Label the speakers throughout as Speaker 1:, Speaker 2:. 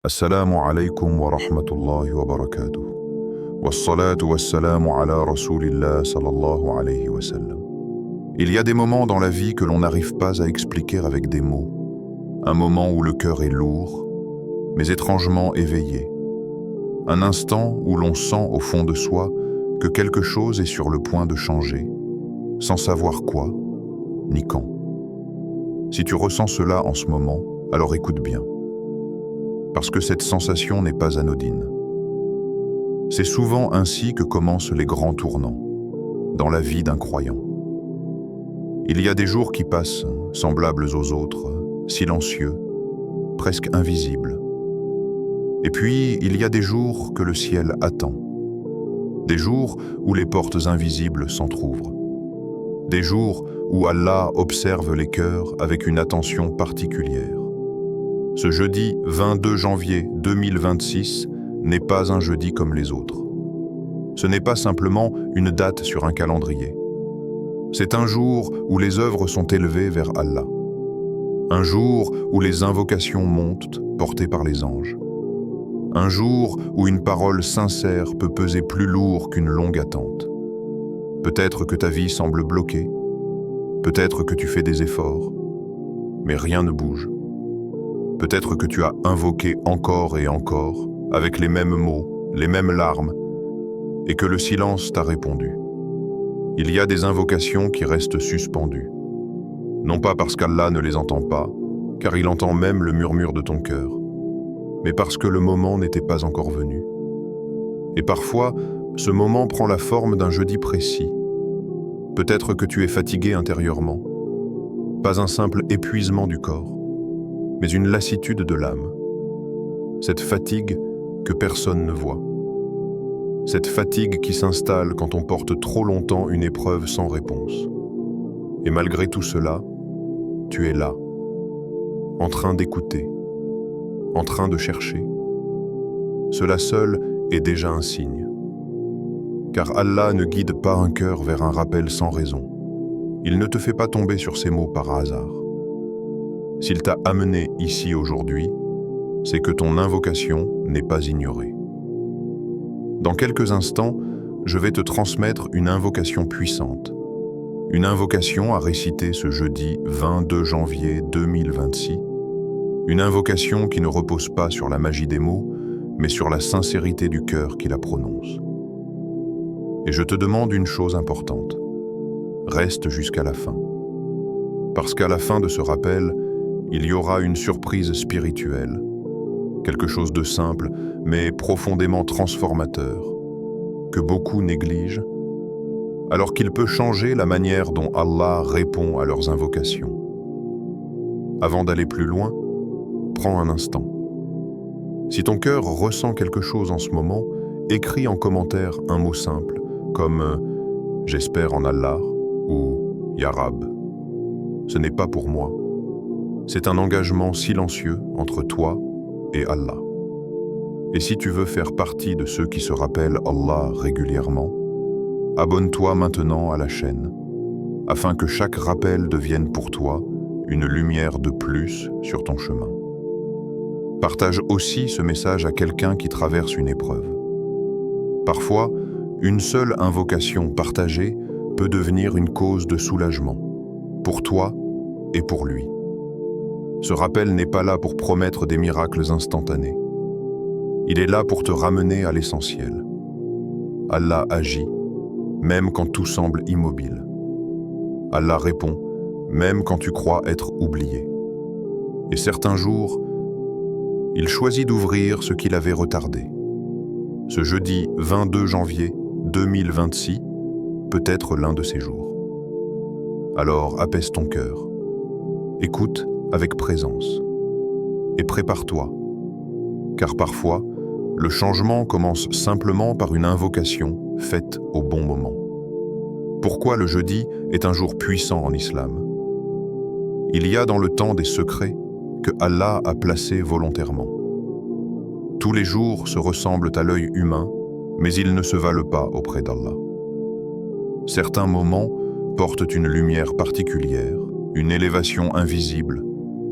Speaker 1: Assalamu alaikum wa rahmatullahi wa barakatuh. Wassalatu wassalamu ala rasulillah sallallahu alayhi wa sallam. Il y a des moments dans la vie que l'on n'arrive pas à expliquer avec des mots. Un moment où le cœur est lourd, mais étrangement éveillé. Un instant où l'on sent au fond de soi que quelque chose est sur le point de changer, sans savoir quoi, ni quand. Si tu ressens cela en ce moment, alors écoute bien. Parce que cette sensation n'est pas anodine. C'est souvent ainsi que commencent les grands tournants, dans la vie d'un croyant. Il y a des jours qui passent, semblables aux autres, silencieux, presque invisibles. Et puis, il y a des jours que le ciel attend. Des jours où les portes invisibles s'entr'ouvrent. Des jours où Allah observe les cœurs avec une attention particulière. Ce jeudi 22 janvier 2026 n'est pas un jeudi comme les autres. Ce n'est pas simplement une date sur un calendrier. C'est un jour où les œuvres sont élevées vers Allah. Un jour où les invocations montent, portées par les anges. Un jour où une parole sincère peut peser plus lourd qu'une longue attente. Peut-être que ta vie semble bloquée. Peut-être que tu fais des efforts. Mais rien ne bouge. Peut-être que tu as invoqué encore et encore, avec les mêmes mots, les mêmes larmes, et que le silence t'a répondu. Il y a des invocations qui restent suspendues. Non pas parce qu'Allah ne les entend pas, car il entend même le murmure de ton cœur, mais parce que le moment n'était pas encore venu. Et parfois, ce moment prend la forme d'un jeudi précis. Peut-être que tu es fatigué intérieurement, pas un simple épuisement du corps, mais une lassitude de l'âme. Cette fatigue que personne ne voit. Cette fatigue qui s'installe quand on porte trop longtemps une épreuve sans réponse. Et malgré tout cela, tu es là, en train d'écouter, en train de chercher. Cela seul est déjà un signe. Car Allah ne guide pas un cœur vers un rappel sans raison. Il ne te fait pas tomber sur ces mots par hasard. S'il t'a amené ici aujourd'hui, c'est que ton invocation n'est pas ignorée. Dans quelques instants, je vais te transmettre une invocation puissante. Une invocation à réciter ce jeudi 22 janvier 2026. Une invocation qui ne repose pas sur la magie des mots, mais sur la sincérité du cœur qui la prononce. Et je te demande une chose importante. Reste jusqu'à la fin. Parce qu'à la fin de ce rappel, il y aura une surprise spirituelle, quelque chose de simple, mais profondément transformateur, que beaucoup négligent, alors qu'il peut changer la manière dont Allah répond à leurs invocations. Avant d'aller plus loin, prends un instant. Si ton cœur ressent quelque chose en ce moment, écris en commentaire un mot simple, comme « J'espère en Allah » ou « Ya Rab ». Ce n'est pas pour moi. C'est un engagement silencieux entre toi et Allah. Et si tu veux faire partie de ceux qui se rappellent Allah régulièrement, abonne-toi maintenant à la chaîne, afin que chaque rappel devienne pour toi une lumière de plus sur ton chemin. Partage aussi ce message à quelqu'un qui traverse une épreuve. Parfois, une seule invocation partagée peut devenir une cause de soulagement, pour toi et pour lui. Ce rappel n'est pas là pour promettre des miracles instantanés. Il est là pour te ramener à l'essentiel. Allah agit, même quand tout semble immobile. Allah répond, même quand tu crois être oublié. Et certains jours, il choisit d'ouvrir ce qu'il avait retardé. Ce jeudi 22 janvier 2026 peut être l'un de ces jours. Alors apaise ton cœur. Écoute avec présence. Et prépare-toi, car parfois, le changement commence simplement par une invocation faite au bon moment. Pourquoi le jeudi est un jour puissant en islam? Il y a dans le temps des secrets que Allah a placés volontairement. Tous les jours se ressemblent à l'œil humain, mais ils ne se valent pas auprès d'Allah. Certains moments portent une lumière particulière, une élévation invisible,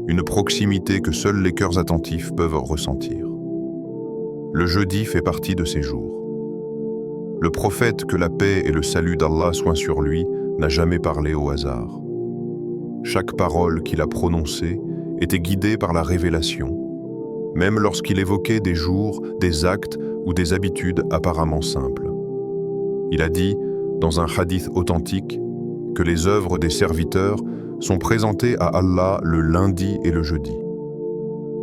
Speaker 1: une proximité que seuls les cœurs attentifs peuvent ressentir. Le jeudi fait partie de ces jours. Le prophète, que la paix et le salut d'Allah soient sur lui, n'a jamais parlé au hasard. Chaque parole qu'il a prononcée était guidée par la révélation, même lorsqu'il évoquait des jours, des actes ou des habitudes apparemment simples. Il a dit, dans un hadith authentique, que les œuvres des serviteurs sont présentées à Allah le lundi et le jeudi.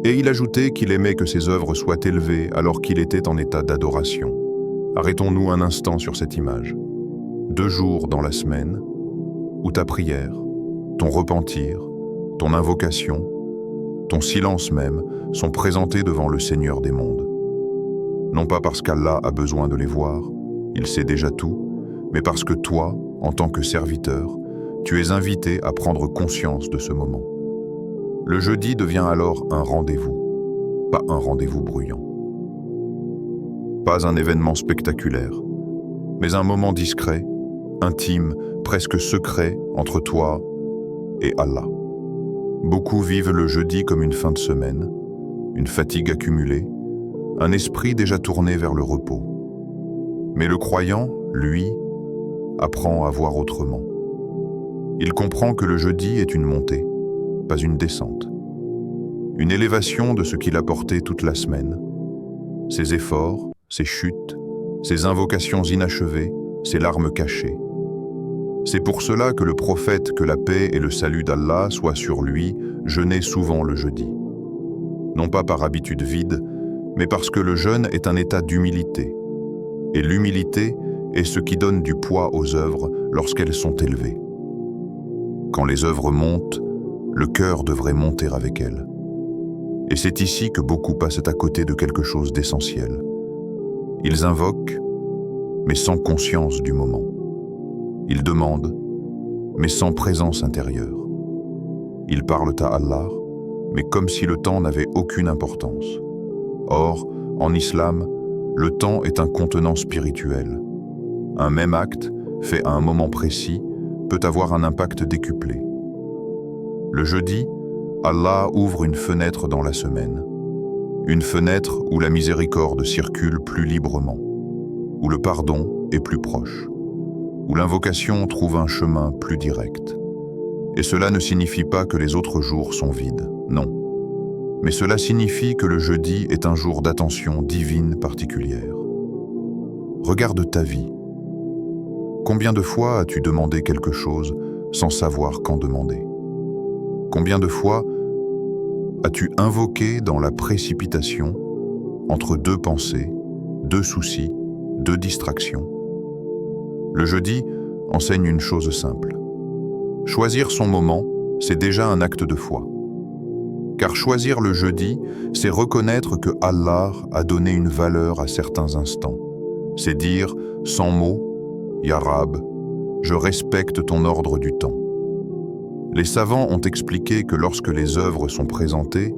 Speaker 1: Et il ajoutait qu'il aimait que ses œuvres soient élevées alors qu'il était en état d'adoration. Arrêtons-nous un instant sur cette image. 2 jours dans la semaine, où ta prière, ton repentir, ton invocation, ton silence même, sont présentés devant le Seigneur des mondes. Non pas parce qu'Allah a besoin de les voir, il sait déjà tout, mais parce que toi, en tant que serviteur, tu es invité à prendre conscience de ce moment. Le jeudi devient alors un rendez-vous, pas un rendez-vous bruyant. Pas un événement spectaculaire, mais un moment discret, intime, presque secret entre toi et Allah. Beaucoup vivent le jeudi comme une fin de semaine, une fatigue accumulée, un esprit déjà tourné vers le repos. Mais le croyant, lui, apprend à voir autrement. Il comprend que le jeudi est une montée, pas une descente. Une élévation de ce qu'il a porté toute la semaine. Ses efforts, ses chutes, ses invocations inachevées, ses larmes cachées. C'est pour cela que le prophète, que la paix et le salut d'Allah soient sur lui, jeûnait souvent le jeudi. Non pas par habitude vide, mais parce que le jeûne est un état d'humilité. Et l'humilité est ce qui donne du poids aux œuvres lorsqu'elles sont élevées. Quand les œuvres montent, le cœur devrait monter avec elles. Et c'est ici que beaucoup passent à côté de quelque chose d'essentiel. Ils invoquent, mais sans conscience du moment. Ils demandent, mais sans présence intérieure. Ils parlent à Allah, mais comme si le temps n'avait aucune importance. Or, en islam, le temps est un contenant spirituel. Un même acte, fait à un moment précis, peut avoir un impact décuplé. Le jeudi, Allah ouvre une fenêtre dans la semaine. Une fenêtre où la miséricorde circule plus librement, où le pardon est plus proche, où l'invocation trouve un chemin plus direct. Et cela ne signifie pas que les autres jours sont vides, non. Mais cela signifie que le jeudi est un jour d'attention divine particulière. Regarde ta vie. Combien de fois as-tu demandé quelque chose sans savoir quand demander? Combien de fois as-tu invoqué dans la précipitation, entre 2 pensées, 2 soucis, 2 distractions? Le jeudi enseigne une chose simple. Choisir son moment, c'est déjà un acte de foi. Car choisir le jeudi, c'est reconnaître que Allah a donné une valeur à certains instants. C'est dire, sans mots, Ya Rab, je respecte ton ordre du temps. Les savants ont expliqué que lorsque les œuvres sont présentées,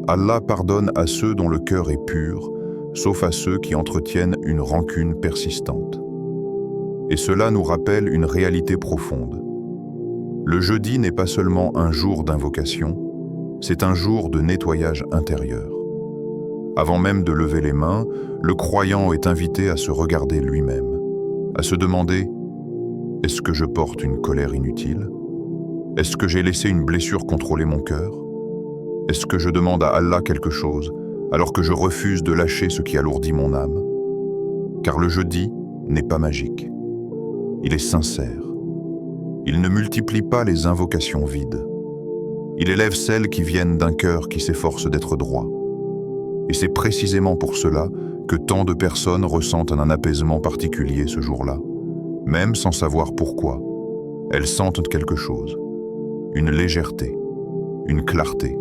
Speaker 1: Allah pardonne à ceux dont le cœur est pur, sauf à ceux qui entretiennent une rancune persistante. Et cela nous rappelle une réalité profonde. Le jeudi n'est pas seulement un jour d'invocation, c'est un jour de nettoyage intérieur. Avant même de lever les mains, le croyant est invité à se regarder lui-même, à se demander « Est-ce que je porte une colère inutile ? Est-ce que j'ai laissé une blessure contrôler mon cœur ? Est-ce que je demande à Allah quelque chose alors que je refuse de lâcher ce qui alourdit mon âme ? Car le jeudi n'est pas magique. Il est sincère. Il ne multiplie pas les invocations vides. Il élève celles qui viennent d'un cœur qui s'efforce d'être droit. Et c'est précisément pour cela que tant de personnes ressentent un apaisement particulier ce jour-là, même sans savoir pourquoi. Elles sentent quelque chose, une légèreté, une clarté.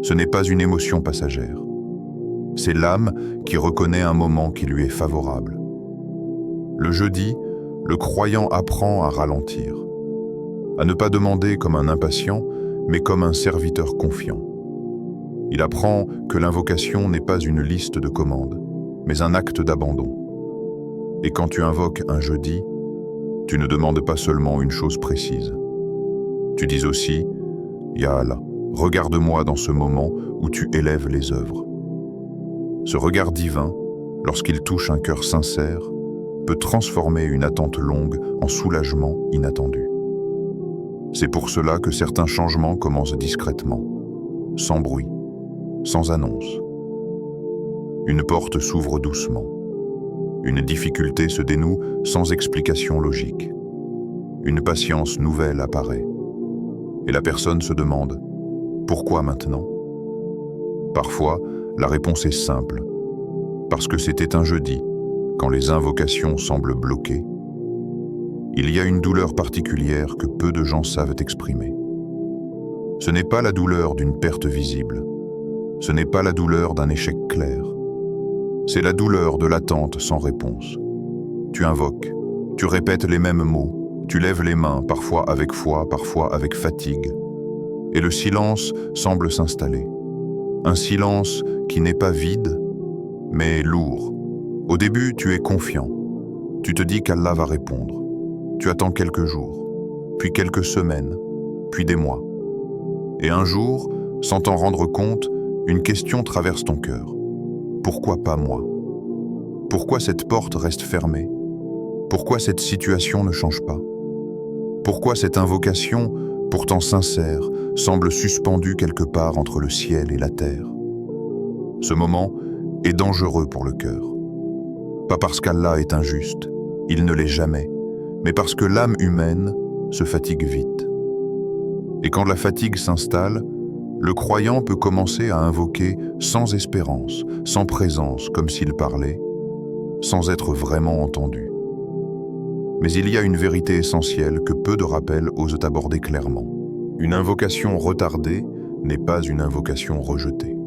Speaker 1: Ce n'est pas une émotion passagère. C'est l'âme qui reconnaît un moment qui lui est favorable. Le jeudi, le croyant apprend à ralentir, à ne pas demander comme un impatient, mais comme un serviteur confiant. Il apprend que l'invocation n'est pas une liste de commandes, mais un acte d'abandon. Et quand tu invoques un jeudi, tu ne demandes pas seulement une chose précise. Tu dis aussi, Ya Allah, regarde-moi dans ce moment où tu élèves les œuvres. Ce regard divin, lorsqu'il touche un cœur sincère, peut transformer une attente longue en soulagement inattendu. C'est pour cela que certains changements commencent discrètement, sans bruit, sans annonce. Une porte s'ouvre doucement. Une difficulté se dénoue sans explication logique. Une patience nouvelle apparaît. Et la personne se demande « Pourquoi maintenant ?» Parfois, la réponse est simple. Parce que c'était un jeudi, quand les invocations semblent bloquées. Il y a une douleur particulière que peu de gens savent exprimer. Ce n'est pas la douleur d'une perte visible. Ce n'est pas la douleur d'un échec clair. C'est la douleur de l'attente sans réponse. Tu invoques, tu répètes les mêmes mots, tu lèves les mains, parfois avec foi, parfois avec fatigue. Et le silence semble s'installer. Un silence qui n'est pas vide, mais lourd. Au début, tu es confiant. Tu te dis qu'Allah va répondre. Tu attends quelques jours, puis quelques semaines, puis des mois. Et un jour, sans t'en rendre compte, une question traverse ton cœur. Pourquoi pas moi? Pourquoi cette porte reste fermée? Pourquoi cette situation ne change pas? Pourquoi cette invocation, pourtant sincère, semble suspendue quelque part entre le ciel et la terre? Ce moment est dangereux pour le cœur. Pas parce qu'Allah est injuste, il ne l'est jamais, mais parce que l'âme humaine se fatigue vite. Et quand la fatigue s'installe, le croyant peut commencer à invoquer sans espérance, sans présence, comme s'il parlait, sans être vraiment entendu. Mais il y a une vérité essentielle que peu de rappels osent aborder clairement. Une invocation retardée n'est pas une invocation rejetée.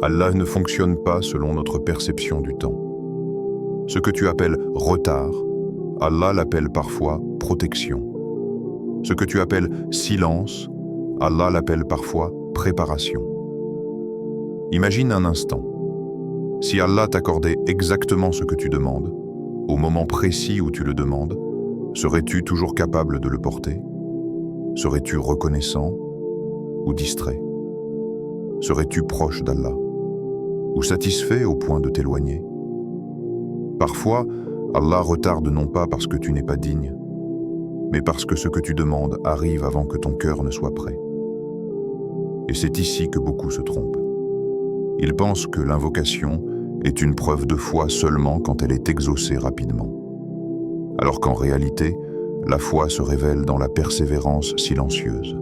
Speaker 1: Allah ne fonctionne pas selon notre perception du temps. Ce que tu appelles retard, Allah l'appelle parfois protection. Ce que tu appelles silence, Allah l'appelle parfois préparation. Imagine un instant. Si Allah t'accordait exactement ce que tu demandes, au moment précis où tu le demandes, serais-tu toujours capable de le porter? Serais-tu reconnaissant ou distrait? Serais-tu proche d'Allah ou satisfait au point de t'éloigner? Parfois, Allah retarde non pas parce que tu n'es pas digne, mais parce que ce que tu demandes arrive avant que ton cœur ne soit prêt. Et c'est ici que beaucoup se trompent. Ils pensent que l'invocation est une preuve de foi seulement quand elle est exaucée rapidement. Alors qu'en réalité, la foi se révèle dans la persévérance silencieuse.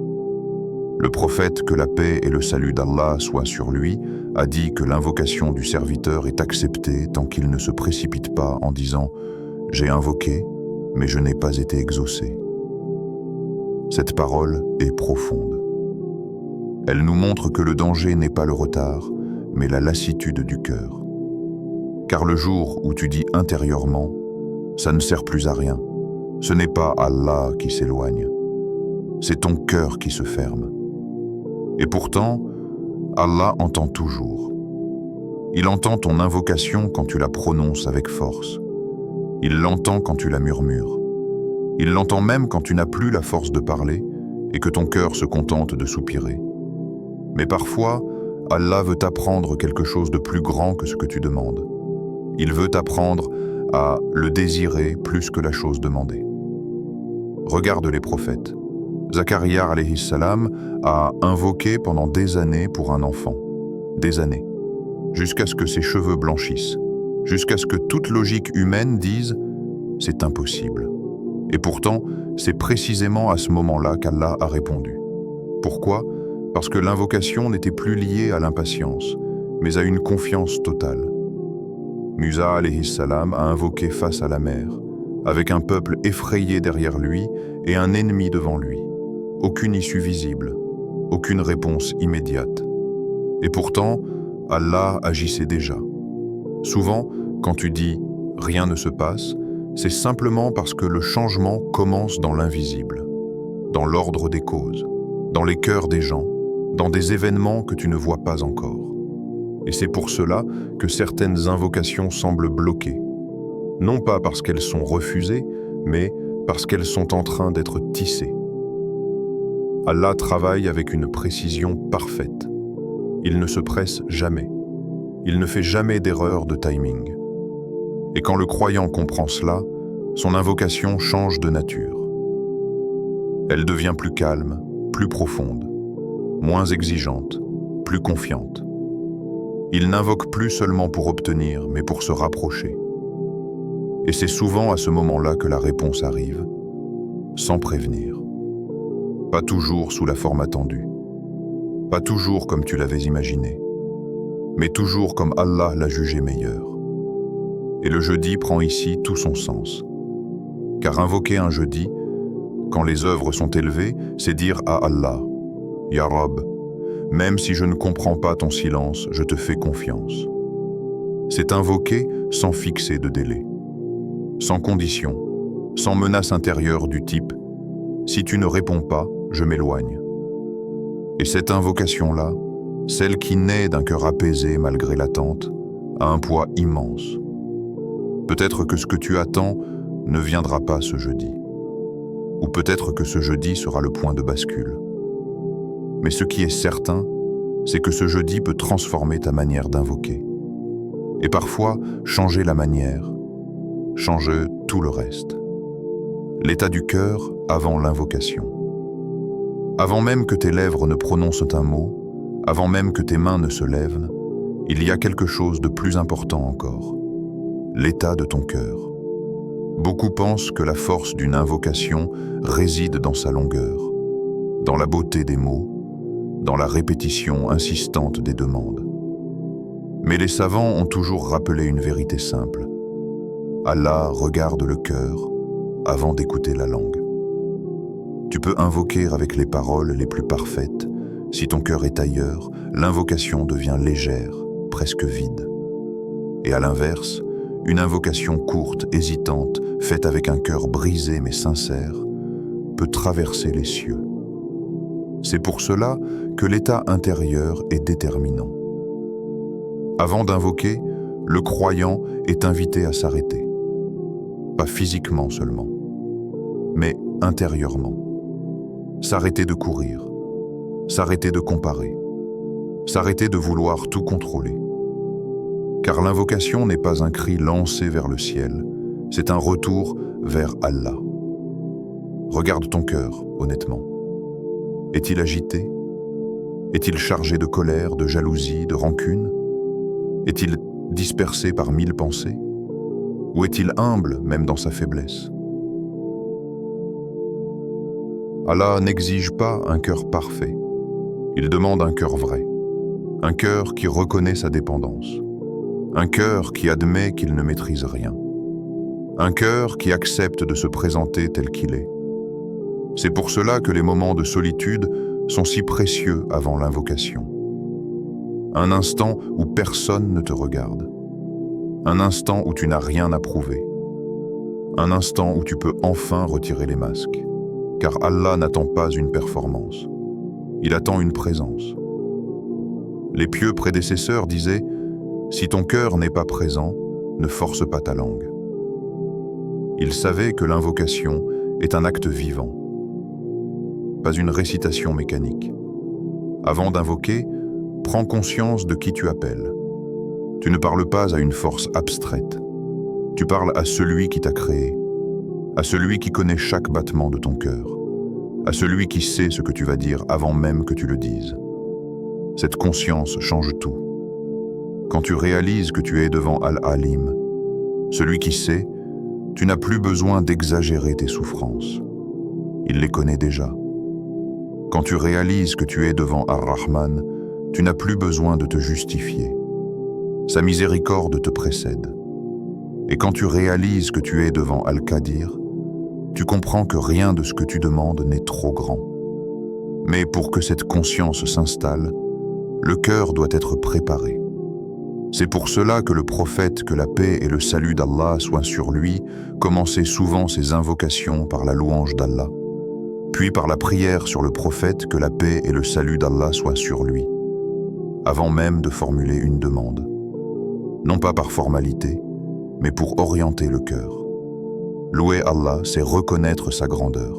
Speaker 1: Le prophète, que la paix et le salut d'Allah soient sur lui, a dit que l'invocation du serviteur est acceptée tant qu'il ne se précipite pas en disant « J'ai invoqué, mais je n'ai pas été exaucé ». Cette parole est profonde. Elle nous montre que le danger n'est pas le retard, mais la lassitude du cœur. Car le jour où tu dis intérieurement « ça ne sert plus à rien », ce n'est pas Allah qui s'éloigne, c'est ton cœur qui se ferme. Et pourtant, Allah entend toujours. Il entend ton invocation quand tu la prononces avec force. Il l'entend quand tu la murmures. Il l'entend même quand tu n'as plus la force de parler et que ton cœur se contente de soupirer. Mais parfois, Allah veut t'apprendre quelque chose de plus grand que ce que tu demandes. Il veut t'apprendre à le désirer plus que la chose demandée. Regarde les prophètes. Zacharia alayhi salam a invoqué pendant des années pour un enfant. Des années. Jusqu'à ce que ses cheveux blanchissent. Jusqu'à ce que toute logique humaine dise « c'est impossible ». Et pourtant, c'est précisément à ce moment-là qu'Allah a répondu. Pourquoi? Parce que l'invocation n'était plus liée à l'impatience, mais à une confiance totale. Musa alayhi salam a invoqué face à la mer, avec un peuple effrayé derrière lui et un ennemi devant lui. Aucune issue visible, aucune réponse immédiate. Et pourtant, Allah agissait déjà. Souvent, quand tu dis « rien ne se passe », c'est simplement parce que le changement commence dans l'invisible, dans l'ordre des causes, dans les cœurs des gens, dans des événements que tu ne vois pas encore. Et c'est pour cela que certaines invocations semblent bloquées, non pas parce qu'elles sont refusées, mais parce qu'elles sont en train d'être tissées. Allah travaille avec une précision parfaite. Il ne se presse jamais. Il ne fait jamais d'erreur de timing. Et quand le croyant comprend cela, son invocation change de nature. Elle devient plus calme, plus profonde, moins exigeante, plus confiante. Il n'invoque plus seulement pour obtenir, mais pour se rapprocher. Et c'est souvent à ce moment-là que la réponse arrive, sans prévenir. Pas toujours sous la forme attendue. Pas toujours comme tu l'avais imaginé. Mais toujours comme Allah l'a jugé meilleur. Et le jeudi prend ici tout son sens. Car invoquer un jeudi, quand les œuvres sont élevées, c'est dire à Allah, « Ya Rab, même si je ne comprends pas ton silence, je te fais confiance. » C'est invoquer sans fixer de délai, sans condition, sans menace intérieure du type « Si tu ne réponds pas, je m'éloigne. » Et cette invocation-là, celle qui naît d'un cœur apaisé malgré l'attente, a un poids immense. Peut-être que ce que tu attends ne viendra pas ce jeudi. Ou peut-être que ce jeudi sera le point de bascule. Mais ce qui est certain, c'est que ce jeudi peut transformer ta manière d'invoquer. Et parfois, changer la manière, changer tout le reste. L'état du cœur avant l'invocation. Avant même que tes lèvres ne prononcent un mot, avant même que tes mains ne se lèvent, il y a quelque chose de plus important encore. L'état de ton cœur. Beaucoup pensent que la force d'une invocation réside dans sa longueur, dans la beauté des mots, dans la répétition insistante des demandes. Mais les savants ont toujours rappelé une vérité simple. Allah regarde le cœur avant d'écouter la langue. Tu peux invoquer avec les paroles les plus parfaites. Si ton cœur est ailleurs, l'invocation devient légère, presque vide. Et à l'inverse, une invocation courte, hésitante, faite avec un cœur brisé mais sincère, peut traverser les cieux. C'est pour cela que l'état intérieur est déterminant. Avant d'invoquer, le croyant est invité à s'arrêter. Pas physiquement seulement, mais intérieurement. S'arrêter de courir, s'arrêter de comparer, s'arrêter de vouloir tout contrôler. Car l'invocation n'est pas un cri lancé vers le ciel, c'est un retour vers Allah. Regarde ton cœur, honnêtement. Est-il agité? Est-il chargé de colère, de jalousie, de rancune? Est-il dispersé par 1000 pensées? Ou est-il humble même dans sa faiblesse? Allah n'exige pas un cœur parfait. Il demande un cœur vrai, un cœur qui reconnaît sa dépendance, un cœur qui admet qu'il ne maîtrise rien, un cœur qui accepte de se présenter tel qu'il est. C'est pour cela que les moments de solitude sont si précieux avant l'invocation. Un instant où personne ne te regarde, un instant où tu n'as rien à prouver, un instant où tu peux enfin retirer les masques, car Allah n'attend pas une performance, il attend une présence. Les pieux prédécesseurs disaient « Si ton cœur n'est pas présent, ne force pas ta langue ». Ils savaient que l'invocation est un acte vivant, pas une récitation mécanique. Avant d'invoquer, prends conscience de qui tu appelles. Tu ne parles pas à une force abstraite. Tu parles à celui qui t'a créé, à celui qui connaît chaque battement de ton cœur, à celui qui sait ce que tu vas dire avant même que tu le dises. Cette conscience change tout. Quand tu réalises que tu es devant Al-Alim, celui qui sait, tu n'as plus besoin d'exagérer tes souffrances. Il les connaît déjà. Quand tu réalises que tu es devant Ar-Rahman, tu n'as plus besoin de te justifier. Sa miséricorde te précède. Et quand tu réalises que tu es devant Al-Qadir, tu comprends que rien de ce que tu demandes n'est trop grand. Mais pour que cette conscience s'installe, le cœur doit être préparé. C'est pour cela que le prophète, que la paix et le salut d'Allah soient sur lui, commençait souvent ses invocations par la louange d'Allah, puis par la prière sur le prophète, que la paix et le salut d'Allah soient sur lui, avant même de formuler une demande. Non pas par formalité, mais pour orienter le cœur. Louer Allah, c'est reconnaître sa grandeur.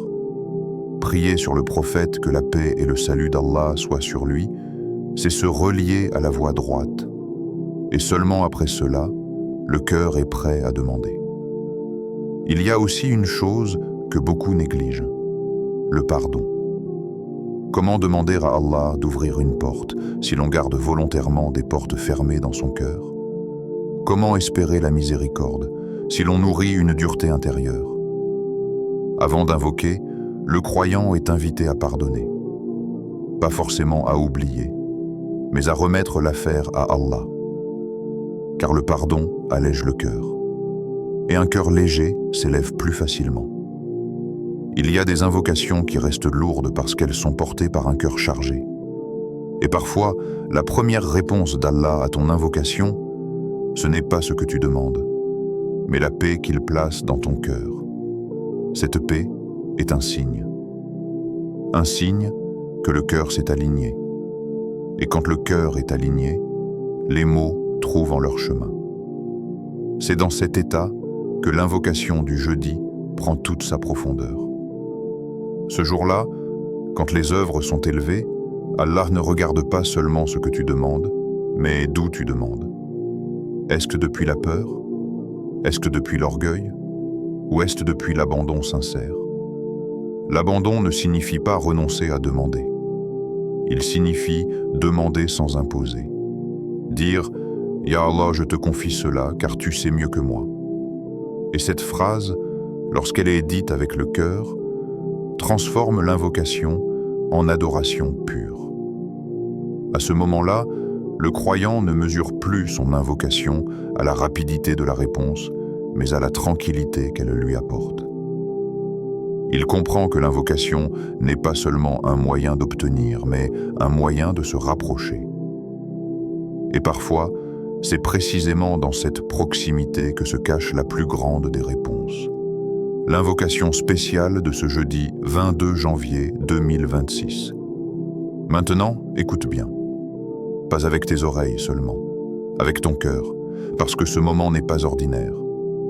Speaker 1: Prier sur le prophète, que la paix et le salut d'Allah soient sur lui, c'est se relier à la voie droite. Et seulement après cela, le cœur est prêt à demander. Il y a aussi une chose que beaucoup négligent, le pardon. Comment demander à Allah d'ouvrir une porte si l'on garde volontairement des portes fermées dans son cœur? Comment espérer la miséricorde si l'on nourrit une dureté intérieure? Avant d'invoquer, le croyant est invité à pardonner. Pas forcément à oublier, mais à remettre l'affaire à Allah. Car le pardon allège le cœur. Et un cœur léger s'élève plus facilement. Il y a des invocations qui restent lourdes parce qu'elles sont portées par un cœur chargé. Et parfois, la première réponse d'Allah à ton invocation, ce n'est pas ce que tu demandes, mais la paix qu'il place dans ton cœur. Cette paix est un signe. Un signe que le cœur s'est aligné. Et quand le cœur est aligné, les mots trouvent leur chemin. C'est dans cet état que l'invocation du jeudi prend toute sa profondeur. Ce jour-là, quand les œuvres sont élevées, Allah ne regarde pas seulement ce que tu demandes, mais d'où tu demandes. Est-ce que depuis la peur? Est-ce que depuis l'orgueil? Ou est-ce depuis l'abandon sincère? L'abandon ne signifie pas renoncer à demander. Il signifie demander sans imposer. Dire « Ya Allah, je te confie cela, car tu sais mieux que moi ». Et cette phrase, lorsqu'elle est dite avec le cœur, transforme l'invocation en adoration pure. À ce moment-là, le croyant ne mesure plus son invocation à la rapidité de la réponse, mais à la tranquillité qu'elle lui apporte. Il comprend que l'invocation n'est pas seulement un moyen d'obtenir, mais un moyen de se rapprocher. Et parfois, c'est précisément dans cette proximité que se cache la plus grande des réponses. L'invocation spéciale de ce jeudi 22 janvier 2026. Maintenant, écoute bien. Pas avec tes oreilles seulement, avec ton cœur, parce que ce moment n'est pas ordinaire.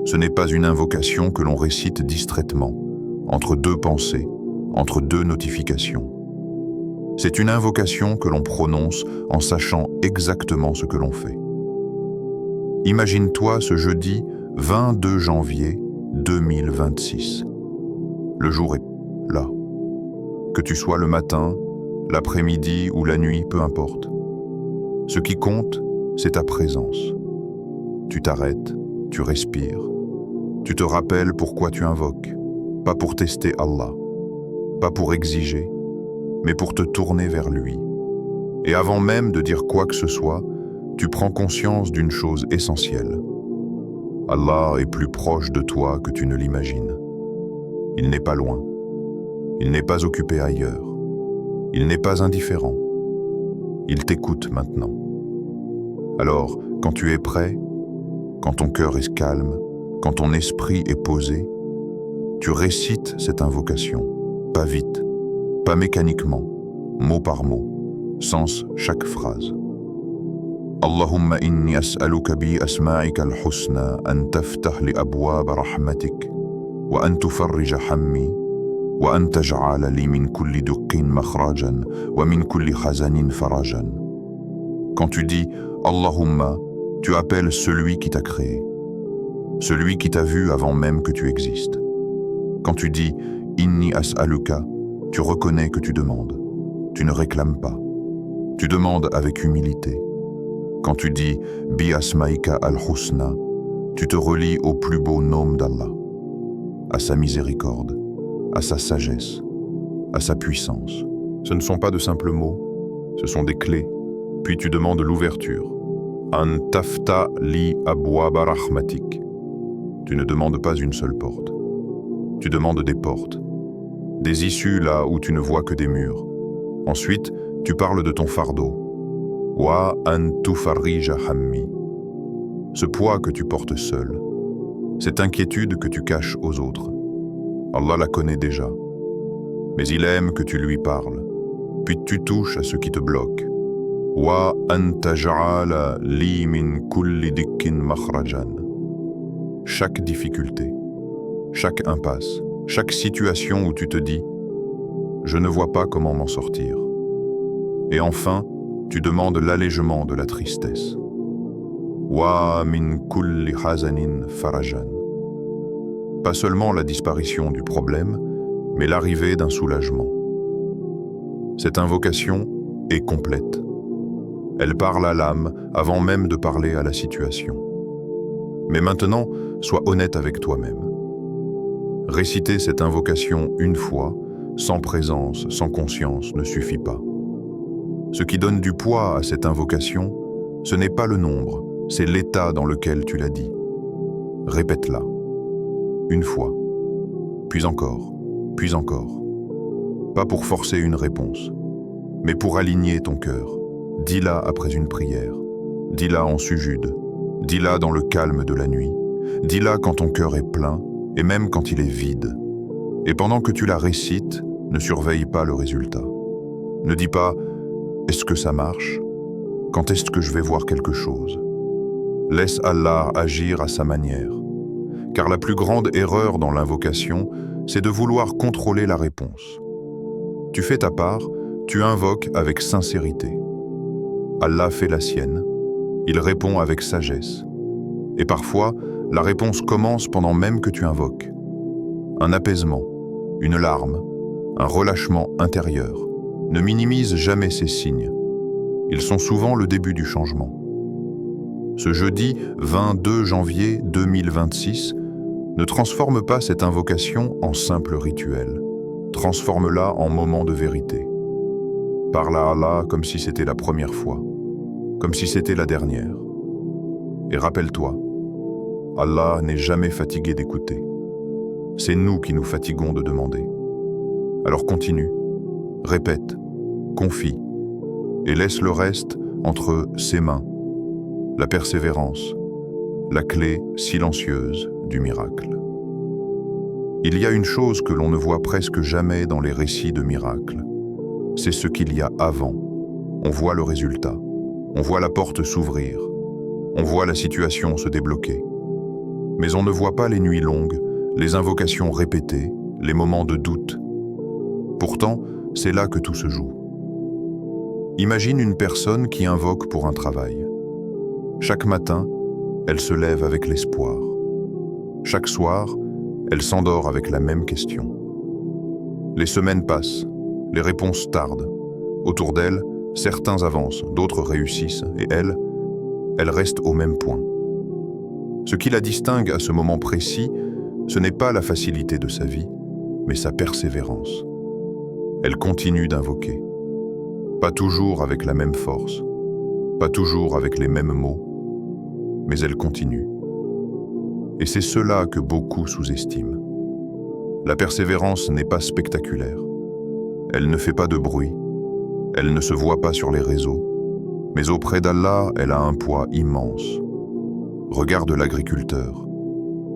Speaker 1: Ce n'est pas une invocation que l'on récite distraitement, entre deux pensées, entre deux notifications. C'est une invocation que l'on prononce en sachant exactement ce que l'on fait. Imagine-toi ce jeudi 22 janvier 2026. Le jour est là. Que tu sois le matin, l'après-midi ou la nuit, peu importe. Ce qui compte, c'est ta présence. Tu t'arrêtes, tu respires. Tu te rappelles pourquoi tu invoques. Pas pour tester Allah, pas pour exiger, mais pour te tourner vers lui. Et avant même de dire quoi que ce soit, tu prends conscience d'une chose essentielle. Allah est plus proche de toi que tu ne l'imagines. Il n'est pas loin. Il n'est pas occupé ailleurs. Il n'est pas indifférent. Il t'écoute maintenant. Alors, quand tu es prêt, quand ton cœur est calme, quand ton esprit est posé, tu récites cette invocation, pas vite, pas mécaniquement, mot par mot, sens chaque phrase. Allahumma inni as'aluka bi asma'ika al-husna an taftah li abwab rahmatik wa an tufarrija hammi wa an taj'ala li min kulli duqqin makhrajan wa min kulli khazanin farajan. Quand tu dis Allahumma, tu appelles celui qui t'a créé, celui qui t'a vu avant même que tu existes. Quand tu dis « Inni as'aluka », tu reconnais que tu demandes. Tu ne réclames pas. Tu demandes avec humilité. Quand tu dis « Bi asmaïka al-husna », tu te relis au plus beau nom d'Allah, à sa miséricorde, à sa sagesse, à sa puissance. Ce ne sont pas de simples mots, ce sont des clés. Puis tu demandes l'ouverture. « An tafta li abwaba rahmatik ». Tu ne demandes pas une seule porte. Tu demandes des portes, des issues là où tu ne vois que des murs. Ensuite, tu parles de ton fardeau. Wa an tufarrija hammi. Ce poids que tu portes seul, cette inquiétude que tu caches aux autres. Allah la connaît déjà, mais il aime que tu lui parles. Puis tu touches à ce qui te bloque. Wa an taj'ala li min kulli dikkin makhrajan. Chaque difficulté, chaque impasse, chaque situation où tu te dis « Je ne vois pas comment m'en sortir ». Et enfin, tu demandes l'allègement de la tristesse. Wa min kulli hazanin farajan. Pas seulement la disparition du problème, mais l'arrivée d'un soulagement. Cette invocation est complète. Elle parle à l'âme avant même de parler à la situation. Mais maintenant, sois honnête avec toi-même. Réciter cette invocation une fois, sans présence, sans conscience, ne suffit pas. Ce qui donne du poids à cette invocation, ce n'est pas le nombre, c'est l'état dans lequel tu l'as dit. Répète-la. Une fois, puis encore, puis encore. Pas pour forcer une réponse, mais pour aligner ton cœur. Dis-la après une prière, dis-la en sujude, dis-la dans le calme de la nuit, dis-la quand ton cœur est plein et même quand il est vide. Et pendant que tu la récites, ne surveille pas le résultat. Ne dis pas « Est-ce que ça marche ? Quand est-ce que je vais voir quelque chose ?» Laisse Allah agir à sa manière. Car la plus grande erreur dans l'invocation, c'est de vouloir contrôler la réponse. Tu fais ta part, tu invoques avec sincérité. Allah fait la sienne, il répond avec sagesse. Et parfois, la réponse commence pendant même que tu invoques. Un apaisement, une larme, un relâchement intérieur. Ne minimise jamais ces signes. Ils sont souvent le début du changement. Ce jeudi 22 janvier 2026, ne transforme pas cette invocation en simple rituel. Transforme-la en moment de vérité. Parle à Allah comme si c'était la première fois, comme si c'était la dernière. Et rappelle-toi, Allah n'est jamais fatigué d'écouter. C'est nous qui nous fatiguons de demander. Alors continue, répète, confie, et laisse le reste entre ses mains. La persévérance, la clé silencieuse du miracle. Il y a une chose que l'on ne voit presque jamais dans les récits de miracles. C'est ce qu'il y a avant. On voit le résultat. On voit la porte s'ouvrir. On voit la situation se débloquer. Mais on ne voit pas les nuits longues, les invocations répétées, les moments de doute. Pourtant, c'est là que tout se joue. Imagine une personne qui invoque pour un travail. Chaque matin, elle se lève avec l'espoir. Chaque soir, elle s'endort avec la même question. Les semaines passent, les réponses tardent. Autour d'elle, certains avancent, d'autres réussissent, et elle reste au même point. Ce qui la distingue à ce moment précis, ce n'est pas la facilité de sa vie, mais sa persévérance. Elle continue d'invoquer. Pas toujours avec la même force, pas toujours avec les mêmes mots, mais elle continue. Et c'est cela que beaucoup sous-estiment. La persévérance n'est pas spectaculaire. Elle ne fait pas de bruit. Elle ne se voit pas sur les réseaux. Mais auprès d'Allah, elle a un poids immense. Regarde l'agriculteur.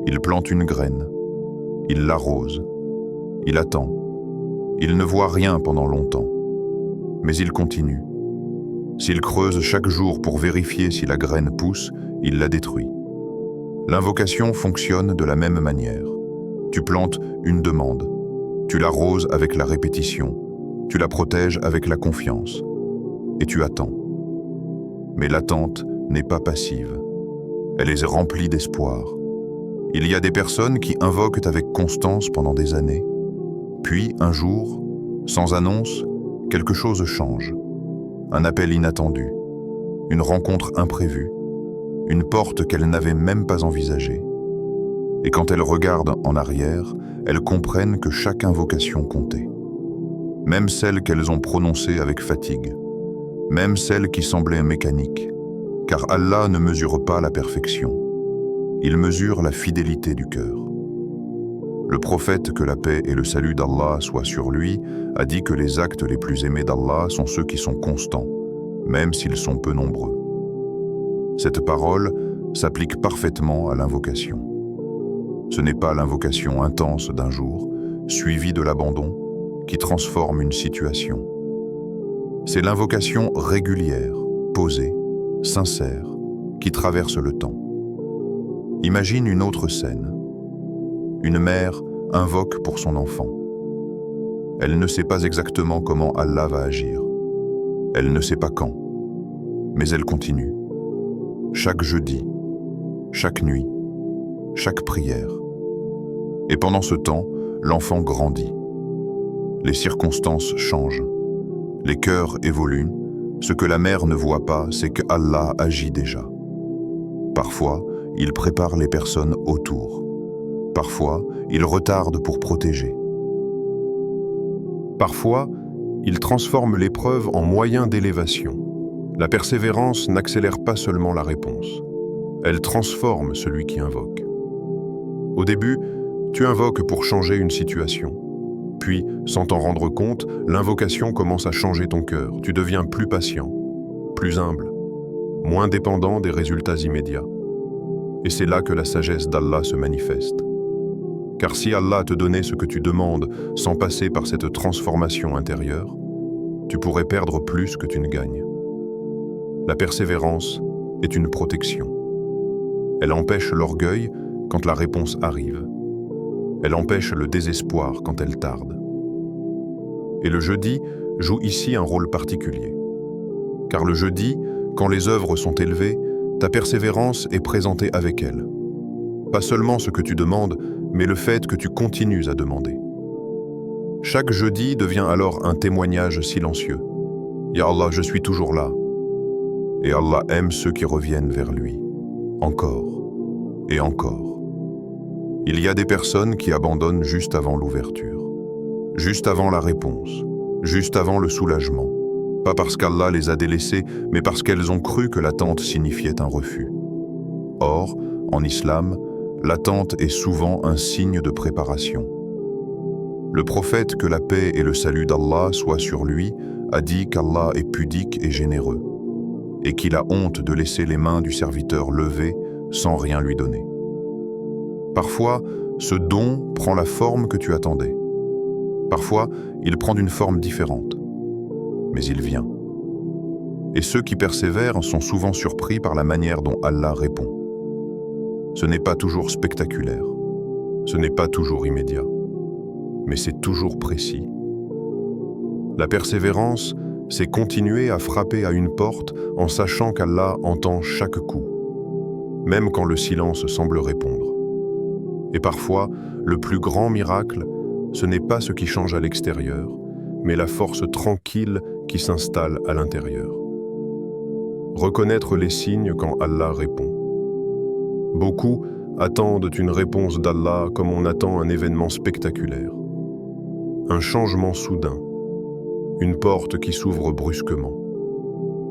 Speaker 1: Il plante une graine. Il l'arrose. Il attend. Il ne voit rien pendant longtemps. Mais il continue. S'il creuse chaque jour pour vérifier si la graine pousse, il la détruit. L'invocation fonctionne de la même manière. Tu plantes une demande. Tu l'arroses avec la répétition. Tu la protèges avec la confiance. Et tu attends. Mais l'attente n'est pas passive. Elle est remplie d'espoir. Il y a des personnes qui invoquent avec constance pendant des années. Puis, un jour, sans annonce, quelque chose change. Un appel inattendu, une rencontre imprévue, une porte qu'elles n'avaient même pas envisagée. Et quand elles regardent en arrière, elles comprennent que chaque invocation comptait. Même celles qu'elles ont prononcées avec fatigue, même celles qui semblaient mécaniques, car Allah ne mesure pas la perfection. Il mesure la fidélité du cœur. Le prophète, que la paix et le salut d'Allah soient sur lui, a dit que les actes les plus aimés d'Allah sont ceux qui sont constants, même s'ils sont peu nombreux. Cette parole s'applique parfaitement à l'invocation. Ce n'est pas l'invocation intense d'un jour, suivie de l'abandon, qui transforme une situation. C'est l'invocation régulière, posée, sincère, qui traverse le temps. Imagine une autre scène. Une mère invoque pour son enfant. Elle ne sait pas exactement comment Allah va agir. Elle ne sait pas quand. Mais elle continue. chaque jeudi, chaque nuit, chaque prière. Et pendant ce temps, l'enfant grandit. Les circonstances changent. Les cœurs évoluent. Ce que la mère ne voit pas, c'est que Allah agit déjà. Parfois, il prépare les personnes autour. Parfois, il retarde pour protéger. Parfois, il transforme l'épreuve en moyen d'élévation. La persévérance n'accélère pas seulement la réponse. Elle transforme celui qui invoque. Au début, tu invoques pour changer une situation. Puis, sans t'en rendre compte, l'invocation commence à changer ton cœur. Tu deviens plus patient, plus humble, moins dépendant des résultats immédiats. Et c'est là que la sagesse d'Allah se manifeste. Car si Allah te donnait ce que tu demandes sans passer par cette transformation intérieure, tu pourrais perdre plus que tu ne gagnes. La persévérance est une protection. Elle empêche l'orgueil quand la réponse arrive. Elle empêche le désespoir quand elle tarde. Et le jeudi joue ici un rôle particulier. Car le jeudi, quand les œuvres sont élevées, ta persévérance est présentée avec elle. Pas seulement ce que tu demandes, mais le fait que tu continues à demander. Chaque jeudi devient alors un témoignage silencieux. Ya Allah, je suis toujours là. Et Allah aime ceux qui reviennent vers lui. Encore et encore. Il y a des personnes qui abandonnent juste avant l'ouverture, juste avant la réponse, juste avant le soulagement. Pas parce qu'Allah les a délaissées, mais parce qu'elles ont cru que l'attente signifiait un refus. Or, en islam, l'attente est souvent un signe de préparation. Le prophète, que la paix et le salut d'Allah soient sur lui, a dit qu'Allah est pudique et généreux, et qu'il a honte de laisser les mains du serviteur levées sans rien lui donner. Parfois, ce don prend la forme que tu attendais. Parfois, il prend une forme différente. Mais il vient. Et ceux qui persévèrent sont souvent surpris par la manière dont Allah répond. Ce n'est pas toujours spectaculaire. Ce n'est pas toujours immédiat. Mais c'est toujours précis. La persévérance, c'est continuer à frapper à une porte en sachant qu'Allah entend chaque coup, même quand le silence semble répondre. Et parfois, le plus grand miracle, ce n'est pas ce qui change à l'extérieur, mais la force tranquille qui s'installe à l'intérieur. Reconnaître les signes quand Allah répond. Beaucoup attendent une réponse d'Allah comme on attend un événement spectaculaire. Un changement soudain, une porte qui s'ouvre brusquement,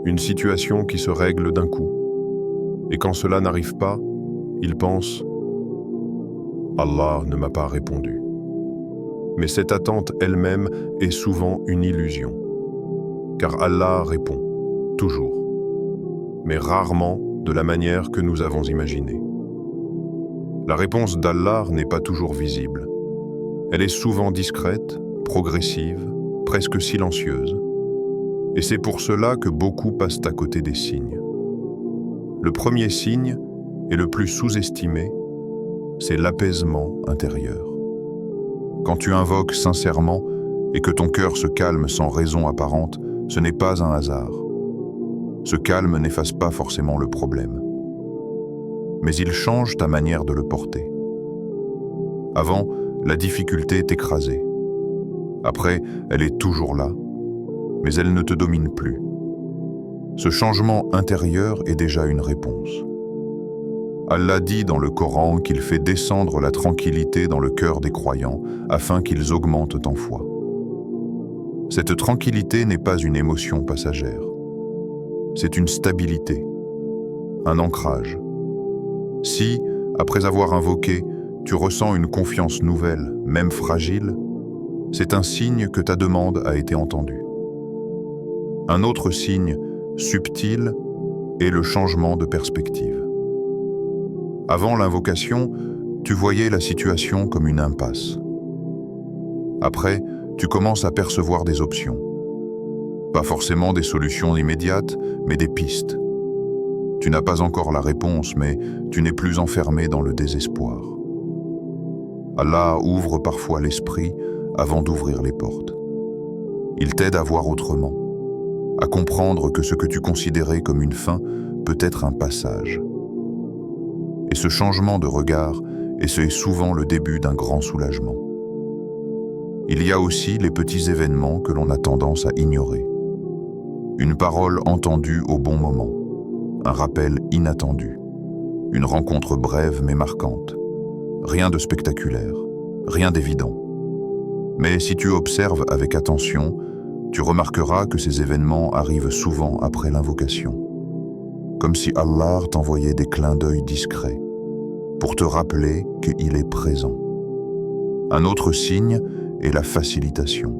Speaker 1: une situation qui se règle d'un coup. Et quand cela n'arrive pas, ils pensent « Allah ne m'a pas répondu ». Mais cette attente elle-même est souvent une illusion. Car Allah répond, toujours, mais rarement de la manière que nous avons imaginée. La réponse d'Allah n'est pas toujours visible. Elle est souvent discrète, progressive, presque silencieuse. Et c'est pour cela que beaucoup passent à côté des signes. Le premier signe, et le plus sous-estimé, c'est l'apaisement intérieur. Quand tu invoques sincèrement et que ton cœur se calme sans raison apparente, ce n'est pas un hasard. Ce calme n'efface pas forcément le problème. Mais il change ta manière de le porter. Avant, la difficulté t'écrasait. Après, elle est toujours là, mais elle ne te domine plus. Ce changement intérieur est déjà une réponse. Allah dit dans le Coran qu'il fait descendre la tranquillité dans le cœur des croyants afin qu'ils augmentent en foi. Cette tranquillité n'est pas une émotion passagère. C'est une stabilité, un ancrage. Si, après avoir invoqué, tu ressens une confiance nouvelle, même fragile, c'est un signe que ta demande a été entendue. Un autre signe, subtil, est le changement de perspective. Avant l'invocation, tu voyais la situation comme une impasse. Après, tu commences à percevoir des options. Pas forcément des solutions immédiates, mais des pistes. Tu n'as pas encore la réponse, mais tu n'es plus enfermé dans le désespoir. Allah ouvre parfois l'esprit avant d'ouvrir les portes. Il t'aide à voir autrement, à comprendre que ce que tu considérais comme une fin peut être un passage. Et ce changement de regard est souvent le début d'un grand soulagement. Il y a aussi les petits événements que l'on a tendance à ignorer. Une parole entendue au bon moment, un rappel inattendu, une rencontre brève mais marquante. Rien de spectaculaire, rien d'évident. Mais si tu observes avec attention, tu remarqueras que ces événements arrivent souvent après l'invocation. Comme si Allah t'envoyait des clins d'œil discrets, pour te rappeler qu'il est présent. Un autre signe est la facilitation.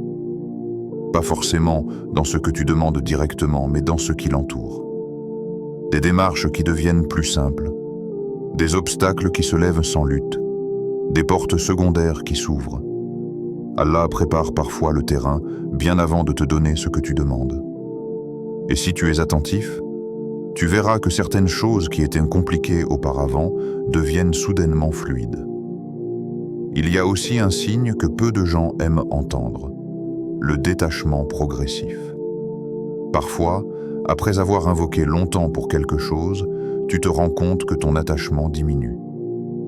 Speaker 1: Pas forcément dans ce que tu demandes directement, mais dans ce qui l'entoure. Des démarches qui deviennent plus simples, des obstacles qui se lèvent sans lutte, des portes secondaires qui s'ouvrent. Allah prépare parfois le terrain bien avant de te donner ce que tu demandes. Et si tu es attentif, tu verras que certaines choses qui étaient compliquées auparavant deviennent soudainement fluides. Il y a aussi un signe que peu de gens aiment entendre, le détachement progressif. Parfois, après avoir invoqué longtemps pour quelque chose, tu te rends compte que ton attachement diminue.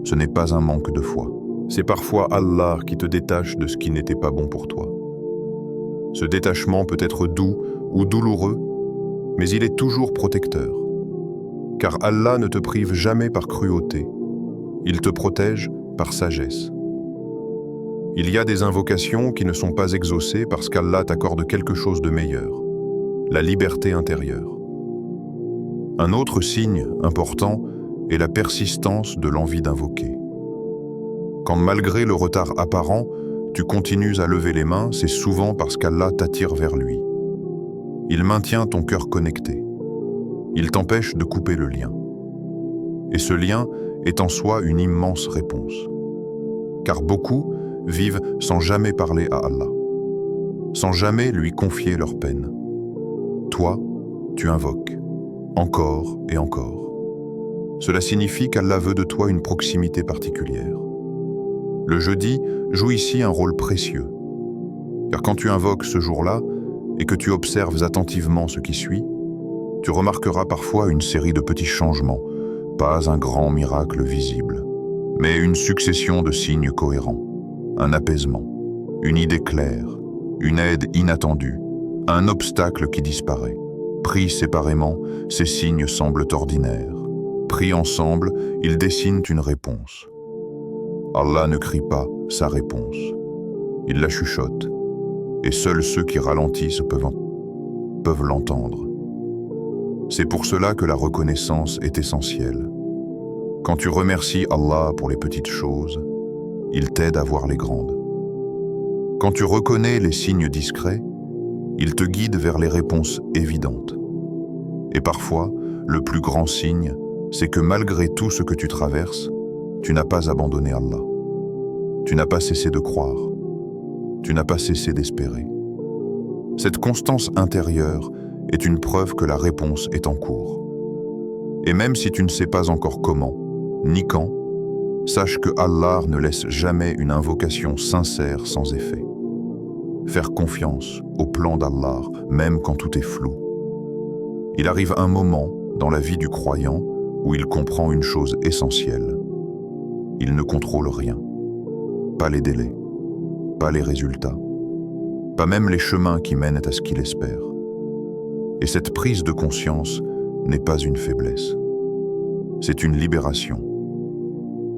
Speaker 1: Ce n'est pas un manque de foi. C'est parfois Allah qui te détache de ce qui n'était pas bon pour toi. Ce détachement peut être doux ou douloureux, mais il est toujours protecteur. Car Allah ne te prive jamais par cruauté. Il te protège par sagesse. Il y a des invocations qui ne sont pas exaucées parce qu'Allah t'accorde quelque chose de meilleur, la liberté intérieure. Un autre signe important est la persistance de l'envie d'invoquer. Quand malgré le retard apparent, tu continues à lever les mains, c'est souvent parce qu'Allah t'attire vers lui. Il maintient ton cœur connecté. Il t'empêche de couper le lien. Et ce lien est en soi une immense réponse. Car beaucoup vivent sans jamais parler à Allah, sans jamais lui confier leur peine. Toi, tu invoques, encore et encore. Cela signifie qu'Allah veut de toi une proximité particulière. Le jeudi joue ici un rôle précieux, car quand tu invoques ce jour-là et que tu observes attentivement ce qui suit, tu remarqueras parfois une série de petits changements, pas un grand miracle visible, mais une succession de signes cohérents, un apaisement, une idée claire, une aide inattendue, un obstacle qui disparaît. Pris séparément, ces signes semblent ordinaires. Pris ensemble, ils dessinent une réponse. Allah ne crie pas sa réponse. Il la chuchote, et seuls ceux qui ralentissent peuvent l'entendre. C'est pour cela que la reconnaissance est essentielle. Quand tu remercies Allah pour les petites choses, il t'aide à voir les grandes. Quand tu reconnais les signes discrets, il te guide vers les réponses évidentes. Et parfois, le plus grand signe, c'est que malgré tout ce que tu traverses, tu n'as pas abandonné Allah. Tu n'as pas cessé de croire. Tu n'as pas cessé d'espérer. Cette constance intérieure est une preuve que la réponse est en cours. Et même si tu ne sais pas encore comment, ni quand, sache que Allah ne laisse jamais une invocation sincère sans effet. Faire confiance au plan d'Allah, même quand tout est flou. Il arrive un moment dans la vie du croyant où il comprend une chose essentielle. Il ne contrôle rien. Pas les délais, pas les résultats, pas même les chemins qui mènent à ce qu'il espère. Et cette prise de conscience n'est pas une faiblesse. C'est une libération.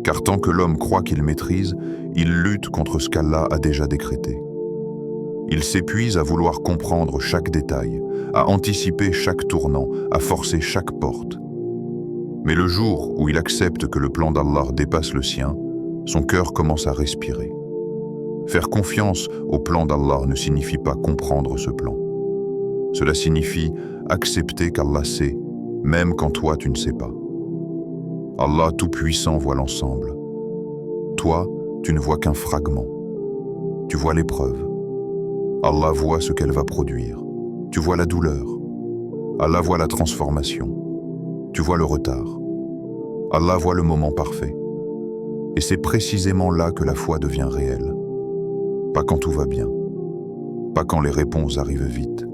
Speaker 1: Car tant que l'homme croit qu'il maîtrise, il lutte contre ce qu'Allah a déjà décrété. Il s'épuise à vouloir comprendre chaque détail, à anticiper chaque tournant, à forcer chaque porte. Mais le jour où il accepte que le plan d'Allah dépasse le sien, son cœur commence à respirer. Faire confiance au plan d'Allah ne signifie pas comprendre ce plan. Cela signifie accepter qu'Allah sait, même quand toi tu ne sais pas. Allah Tout-Puissant voit l'ensemble. Toi, tu ne vois qu'un fragment. Tu vois l'épreuve. Allah voit ce qu'elle va produire. Tu vois la douleur. Allah voit la transformation. Tu vois le retard. Allah voit le moment parfait. Et c'est précisément là que la foi devient réelle. Pas quand tout va bien. Pas quand les réponses arrivent vite.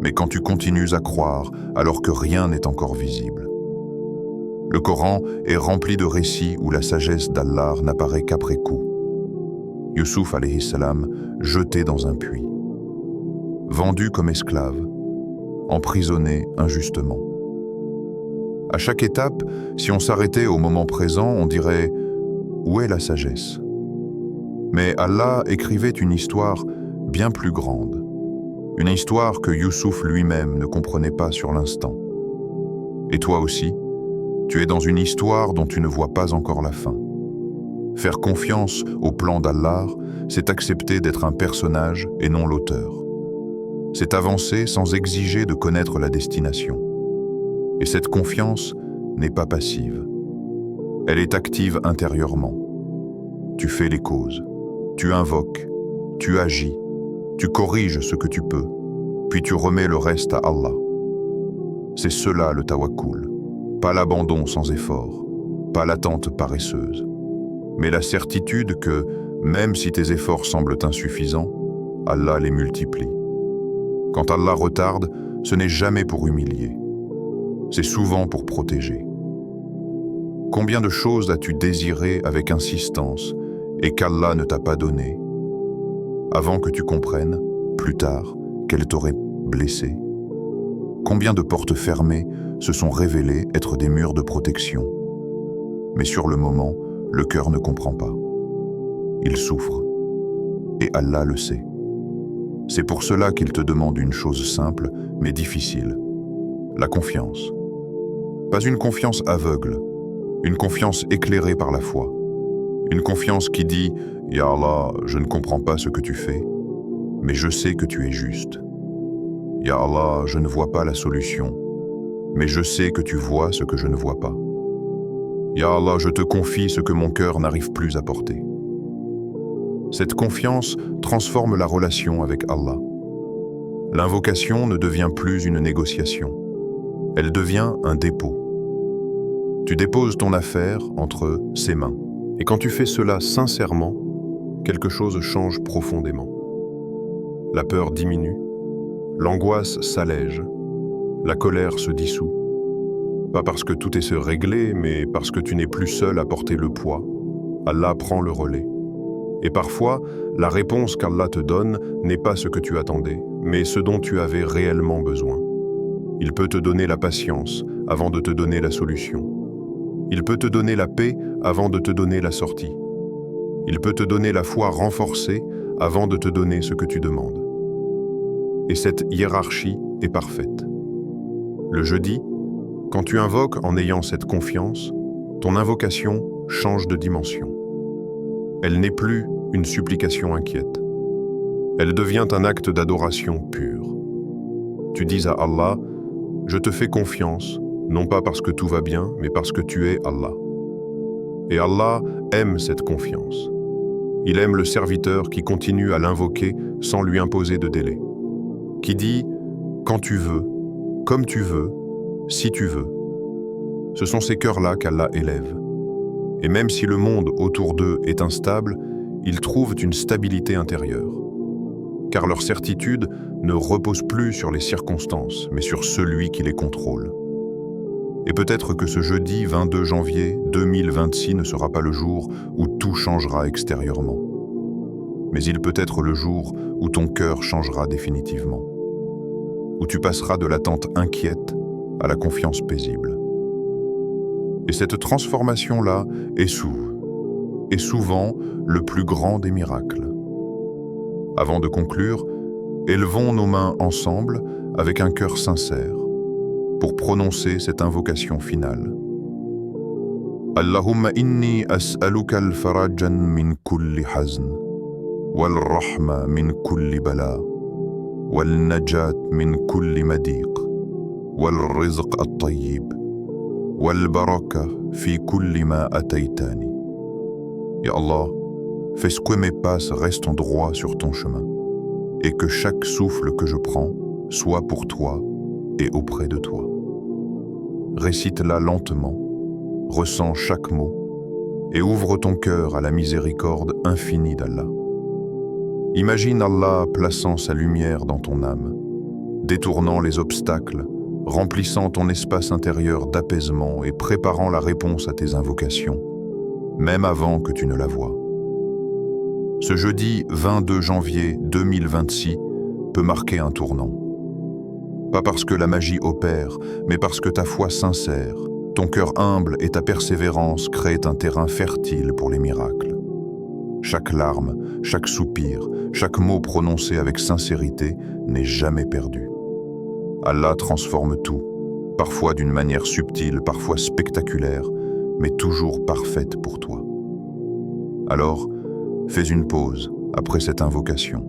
Speaker 1: mais quand tu continues à croire alors que rien n'est encore visible. Le Coran est rempli de récits où la sagesse d'Allah n'apparaît qu'après coup. Youssouf alayhi salam, jeté dans un puits. Vendu comme esclave, emprisonné injustement. À chaque étape, si on s'arrêtait au moment présent, on dirait « Où est la sagesse ?» Mais Allah écrivait une histoire bien plus grande. Une histoire que Youssouf lui-même ne comprenait pas sur l'instant. Et toi aussi, tu es dans une histoire dont tu ne vois pas encore la fin. Faire confiance au plan d'Allah, c'est accepter d'être un personnage et non l'auteur. C'est avancer sans exiger de connaître la destination. Et cette confiance n'est pas passive. Elle est active intérieurement. Tu fais les causes, tu invoques, tu agis, tu corriges ce que tu peux, puis tu remets le reste à Allah. C'est cela le tawakkul, pas l'abandon sans effort, pas l'attente paresseuse, mais la certitude que, même si tes efforts semblent insuffisants, Allah les multiplie. Quand Allah retarde, ce n'est jamais pour humilier, c'est souvent pour protéger. Combien de choses as-tu désiré avec insistance et qu'Allah ne t'a pas donné, avant que tu comprennes, plus tard, qu'elle t'aurait blessé? Combien de portes fermées se sont révélées être des murs de protection? Mais sur le moment, le cœur ne comprend pas. Il souffre, et Allah le sait. C'est pour cela qu'il te demande une chose simple, mais difficile, la confiance. Pas une confiance aveugle, une confiance éclairée par la foi. Une confiance qui dit « Ya Allah, je ne comprends pas ce que tu fais, mais je sais que tu es juste. Ya Allah, je ne vois pas la solution, mais je sais que tu vois ce que je ne vois pas. Ya Allah, je te confie ce que mon cœur n'arrive plus à porter. » Cette confiance transforme la relation avec Allah. L'invocation ne devient plus une négociation. Elle devient un dépôt. Tu déposes ton affaire entre ses mains. Et quand tu fais cela sincèrement, quelque chose change profondément. La peur diminue, l'angoisse s'allège, la colère se dissout. Pas parce que tout est se régler, mais parce que tu n'es plus seul à porter le poids. Allah prend le relais. Et parfois, la réponse qu'Allah te donne n'est pas ce que tu attendais, mais ce dont tu avais réellement besoin. Il peut te donner la patience avant de te donner la solution. Il peut te donner la paix avant de te donner la sortie. Il peut te donner la foi renforcée avant de te donner ce que tu demandes. Et cette hiérarchie est parfaite. Le jeudi, quand tu invoques en ayant cette confiance, ton invocation change de dimension. Elle n'est plus une supplication inquiète. Elle devient un acte d'adoration pure. Tu dis à Allah, « Je te fais confiance, non pas parce que tout va bien, mais parce que tu es Allah. » Et Allah aime cette confiance. Il aime le serviteur qui continue à l'invoquer sans lui imposer de délai. Qui dit « Quand tu veux, comme tu veux, si tu veux. » Ce sont ces cœurs-là qu'Allah élève. Et même si le monde autour d'eux est instable, ils trouvent une stabilité intérieure. Car leur certitude ne repose plus sur les circonstances, mais sur celui qui les contrôle. Et peut-être que ce jeudi 22 janvier 2026 ne sera pas le jour où tout changera extérieurement. Mais il peut être le jour où ton cœur changera définitivement. Où tu passeras de l'attente inquiète à la confiance paisible. Et cette transformation-là est souvent le plus grand des miracles. Avant de conclure, élevons nos mains ensemble avec un cœur sincère pour prononcer cette invocation finale. Allahumma inni as'aluka al-farajan min kulli hazn, wal-rahma min kulli bala, wal-najat min kulli madiq, wal-rizq at-tayyib, wal-baraka fi kulli ma ataytani. Ya Allah, fais que mes pas restent en droit sur ton chemin et que chaque souffle que je prends soit pour toi et auprès de toi. Récite-la lentement, ressens chaque mot et ouvre ton cœur à la miséricorde infinie d'Allah. Imagine Allah plaçant sa lumière dans ton âme, détournant les obstacles, remplissant ton espace intérieur d'apaisement et préparant la réponse à tes invocations, même avant que tu ne la voies. Ce jeudi 22 janvier 2026 peut marquer un tournant. Pas parce que la magie opère, mais parce que ta foi sincère, ton cœur humble et ta persévérance créent un terrain fertile pour les miracles. Chaque larme, chaque soupir, chaque mot prononcé avec sincérité n'est jamais perdu. Allah transforme tout, parfois d'une manière subtile, parfois spectaculaire, mais toujours parfaite pour toi. Alors, fais une pause après cette invocation.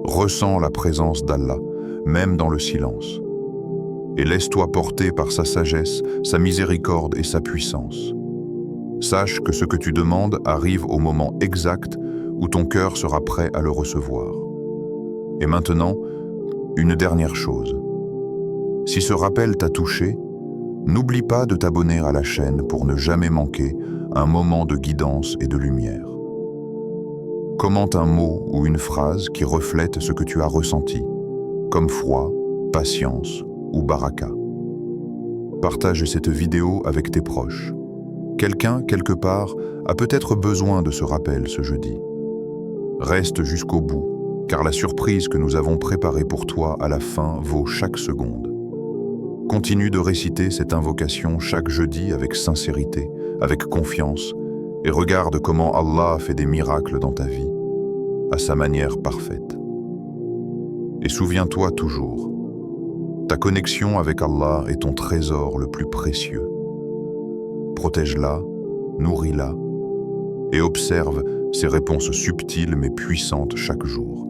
Speaker 1: Ressens la présence d'Allah, même dans le silence. Et laisse-toi porter par sa sagesse, sa miséricorde et sa puissance. Sache que ce que tu demandes arrive au moment exact où ton cœur sera prêt à le recevoir. Et maintenant, une dernière chose. Si ce rappel t'a touché, n'oublie pas de t'abonner à la chaîne pour ne jamais manquer un moment de guidance et de lumière. Commente un mot ou une phrase qui reflète ce que tu as ressenti, comme foi, patience ou baraka. Partage cette vidéo avec tes proches. Quelqu'un, quelque part, a peut-être besoin de ce rappel ce jeudi. Reste jusqu'au bout, car la surprise que nous avons préparée pour toi à la fin vaut chaque seconde. Continue de réciter cette invocation chaque jeudi avec sincérité, avec confiance, et regarde comment Allah fait des miracles dans ta vie, à sa manière parfaite. Et souviens-toi toujours, ta connexion avec Allah est ton trésor le plus précieux. Protège-la, nourris-la, et observe ses réponses subtiles mais puissantes chaque jour.